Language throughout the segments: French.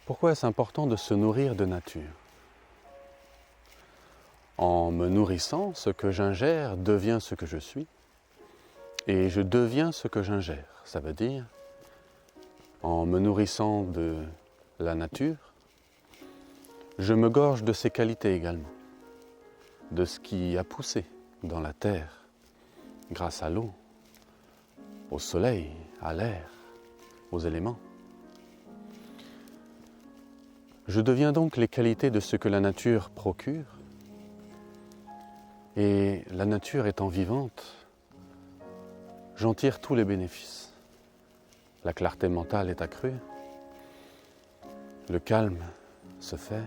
Pourquoi est-ce important de se nourrir de nature? En me nourrissant, ce que j'ingère devient ce que je suis, et je deviens ce que j'ingère. Ça veut dire, en me nourrissant de la nature, je me gorge de ses qualités également, de ce qui a poussé dans la terre, grâce à l'eau, au soleil, à l'air, aux éléments. Je deviens donc les qualités de ce que la nature procure, et la nature étant vivante, j'en tire tous les bénéfices. La clarté mentale est accrue, le calme se fait,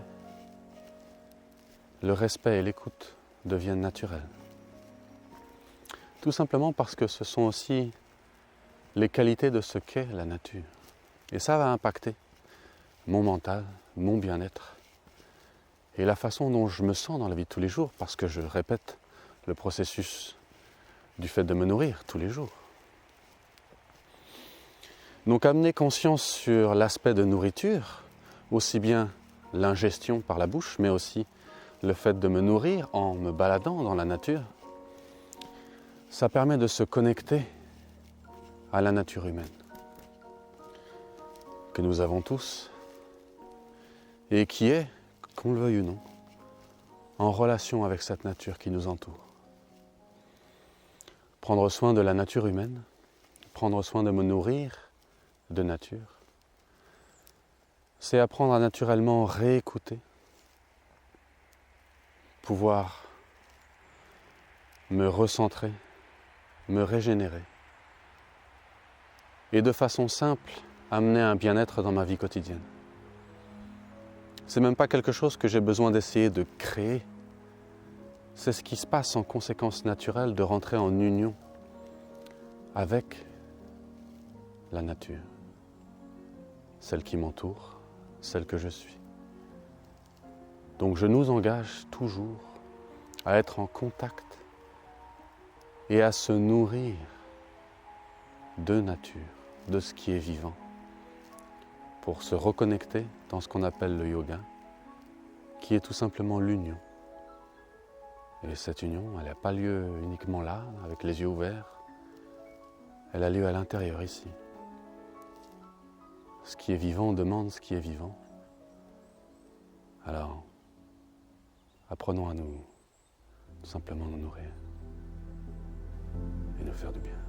le respect et l'écoute deviennent naturels. Tout simplement parce que ce sont aussi les qualités de ce qu'est la nature. Et ça va impacter mon mental, mon bien-être et la façon dont je me sens dans la vie de tous les jours, parce que je répète le processus du fait de me nourrir tous les jours. Donc amener conscience sur l'aspect de nourriture, aussi bien l'ingestion par la bouche, mais aussi le fait de me nourrir en me baladant dans la nature, ça permet de se connecter à la nature humaine, que nous avons tous, et qui est, qu'on le veuille ou non, en relation avec cette nature qui nous entoure. Prendre soin de la nature humaine, prendre soin de me nourrir de nature, c'est apprendre à naturellement réécouter, pouvoir me recentrer, me régénérer, et de façon simple, amener un bien-être dans ma vie quotidienne. C'est même pas quelque chose que j'ai besoin d'essayer de créer. C'est ce qui se passe en conséquence naturelle de rentrer en union avec la nature, celle qui m'entoure, celle que je suis. Donc je nous engage toujours à être en contact et à se nourrir de nature, de ce qui est vivant, pour se reconnecter dans ce qu'on appelle le yoga, qui est tout simplement l'union. Et cette union, elle n'a pas lieu uniquement là, avec les yeux ouverts, elle a lieu à l'intérieur, ici. Ce qui est vivant demande ce qui est vivant. Alors, apprenons à nous, tout simplement nous nourrir et nous faire du bien.